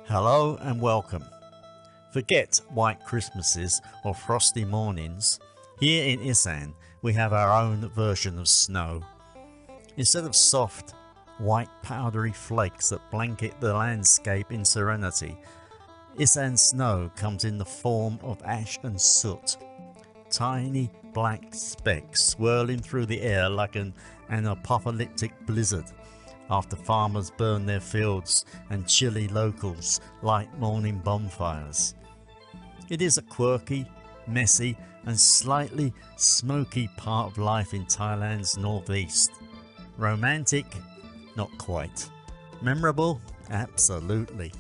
Hello and welcome. Forget white Christmases or frosty mornings. Here in Isaan, we have our own version of snow. Instead of soft, white powdery flakes that blanket the landscape in serenity, Isaan snow comes in the form of ash and soot. Tiny black specks swirling through the air like an apocalyptic blizzard after farmers burn their fields and chilly locals light morning bonfires. It is a quirky, messy and slightly smoky part of life in Thailand's northeast. Romantic? Not quite. Memorable? Absolutely.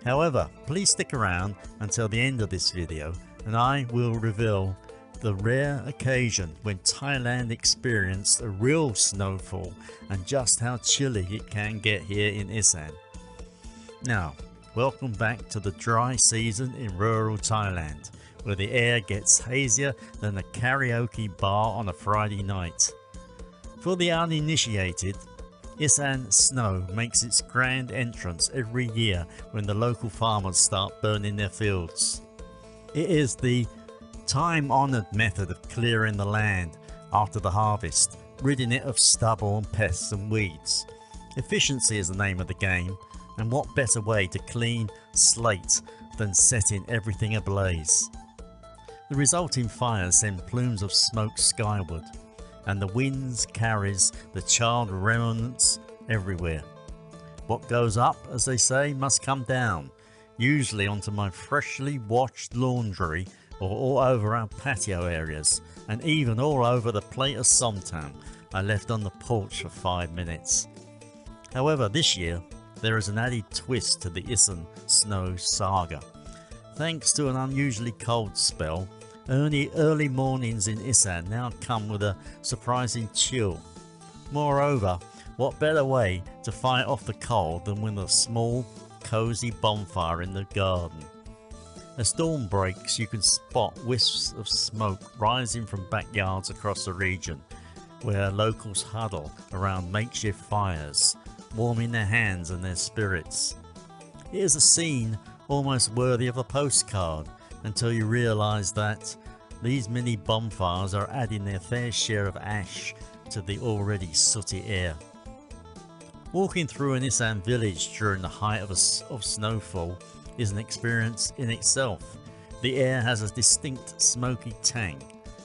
However, please stick around until the end of this video and I will reveal the rare occasion when Thailand experienced a real snowfall and just how chilly it can get here in Isaan. Now, welcome back to the dry season in rural Thailand, where the air gets hazier than a karaoke bar on a Friday night. For the uninitiated, Isaan snow makes its grand entrance every year when the local farmers start burning their fields. It is the time-honoured method of clearing the land after the harvest, ridding it of stubble and pests and weeds. Efficiency is the name of the game, and what better way to clean slate than setting everything ablaze. The resulting fires send plumes of smoke skyward, and the winds carries the charred remnants everywhere. What goes up, as they say, must come down, usually onto my freshly washed laundry or all over our patio areas, and even all over the plate of somtam I left on the porch for 5 minutes. However, this year there is an added twist to the Isaan snow saga. Thanks to an unusually cold spell, early mornings in Isaan now come with a surprising chill. Moreover, what better way to fight off the cold than with a small, cosy bonfire in the garden? As dawn breaks, you can spot wisps of smoke rising from backyards across the region, where locals huddle around makeshift fires, warming their hands and their spirits. It is a scene almost worthy of a postcard, until you realise that these mini bonfires are adding their fair share of ash to the already sooty air. Walking through an Isaan village during the height of snowfall is an experience in itself. The air has a distinct smoky tang,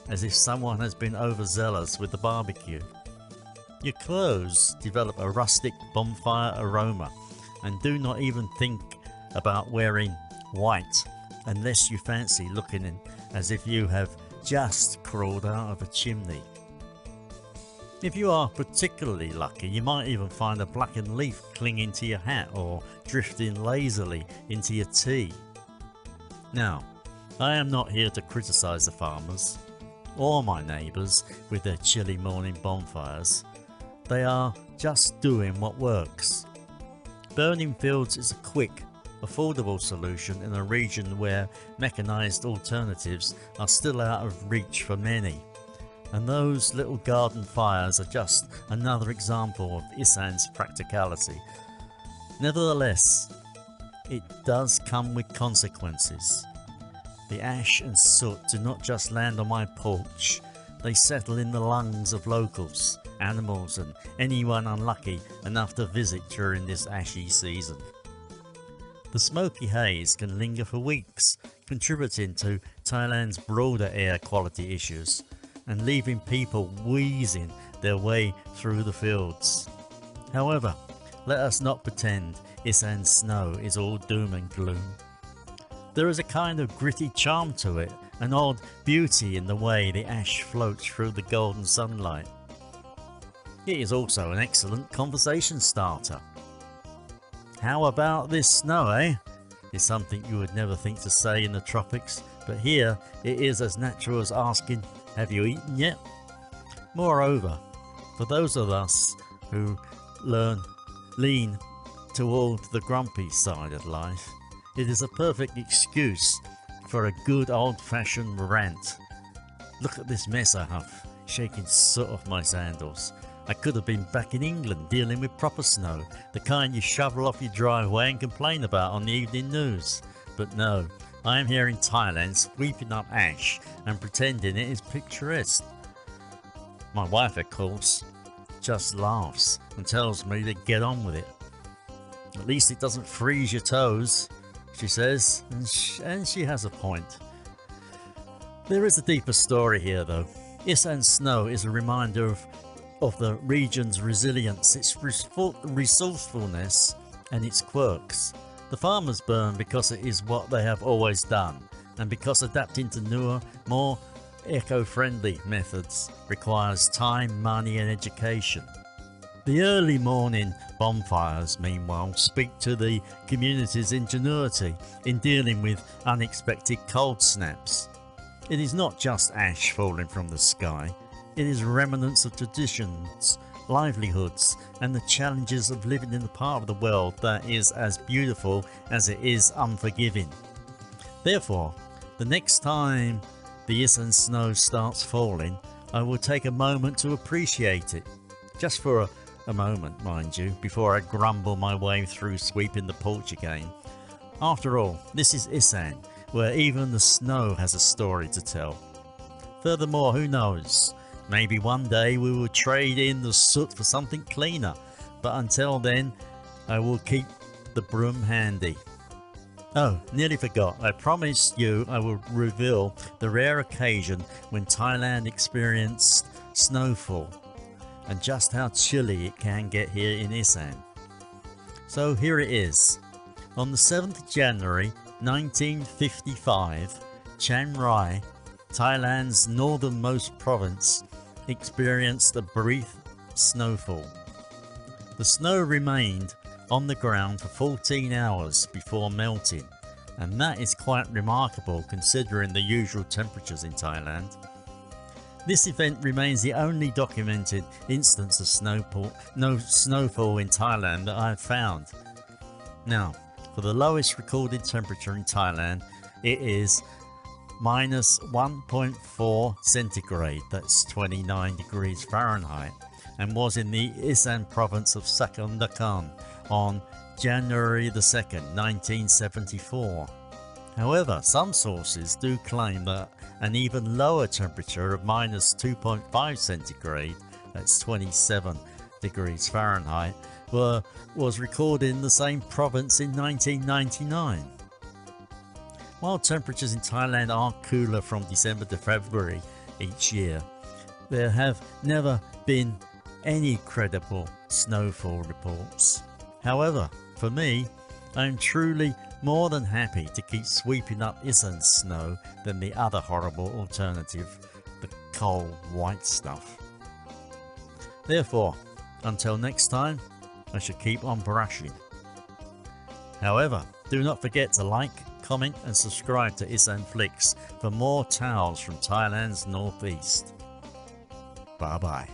as if someone has been overzealous with the barbecue. Your clothes develop a rustic bonfire aroma, and do not even think about wearing white unless you fancy looking as if you have just crawled out of a chimney. If you are particularly lucky, you might even find a blackened leaf clinging to your hat or drifting lazily into your tea. Now, I am not here to criticise the farmers or my neighbours with their chilly morning bonfires. They are just doing what works. Burning fields is a quick, affordable solution in a region where mechanised alternatives are still out of reach for many. And those little garden fires are just another example of Isaan's practicality. Nevertheless, it does come with consequences. The ash and soot do not just land on my porch, they settle in the lungs of locals, animals and anyone unlucky enough to visit during this ashy season. The smoky haze can linger for weeks, contributing to Thailand's broader air quality issues, and leaving people wheezing their way through the fields. However, let us not pretend Isaan snow is all doom and gloom. There is a kind of gritty charm to it, an odd beauty in the way the ash floats through the golden sunlight. It is also an excellent conversation starter. How about this snow, eh? Is something you would never think to say in the tropics, but here it is as natural as asking, have you eaten yet? Moreover, for those of us who lean toward the grumpy side of life, it is a perfect excuse for a good old-fashioned rant. Look at this mess I have, shaking soot off my sandals. I could have been back in England dealing with proper snow, the kind you shovel off your driveway and complain about on the evening news. But no, I am here in Thailand sweeping up ash and pretending it is picturesque. My wife, of course, just laughs and tells me to get on with it. At least it doesn't freeze your toes, she says, and she has a point. There is a deeper story here though. Isaan snow is a reminder of the region's resilience, its resourcefulness and its quirks. The farmers burn because it is what they have always done, and because adapting to newer, more eco-friendly methods requires time, money and education. The early morning bonfires, meanwhile, speak to the community's ingenuity in dealing with unexpected cold snaps. It is not just ash falling from the sky, it is remnants of traditions, livelihoods and the challenges of living in the part of the world that is as beautiful as it is unforgiving. Therefore, the next time the Isaan snow starts falling, I will take a moment to appreciate it. Just for a moment, mind you, before I grumble my way through sweeping the porch again. After all, this is Isaan, where even the snow has a story to tell. Furthermore, who knows, maybe one day we will trade in the soot for something cleaner, but until then I will keep the broom handy. Oh, nearly forgot, I promised you I will reveal the rare occasion when Thailand experienced snowfall and just how chilly it can get here in Isaan. So here it is. On the 7th of January 1955, Chiang Rai, Thailand's northernmost province, experienced a brief snowfall. The snow remained on the ground for 14 hours before melting, and that is quite remarkable considering the usual temperatures in Thailand. This event remains the only documented instance of snowfall in Thailand that I have found. Now, for the lowest recorded temperature in Thailand, it is minus 1.4 centigrade, that's 29 degrees Fahrenheit, and was in the Isaan province of Sakondakan on January the 2nd, 1974. However, some sources do claim that an even lower temperature of minus 2.5 centigrade, that's 27 degrees Fahrenheit, was recorded in the same province in 1999. While temperatures in Thailand are cooler from December to February each year, there have never been any credible snowfall reports. However, for me, I am truly more than happy to keep sweeping up Isaan snow than the other horrible alternative, the cold white stuff. Therefore, until next time, I shall keep on brushing. However, do not forget to like, comment and subscribe to Isaan Flicks for more tales from Thailand's northeast. Bye bye.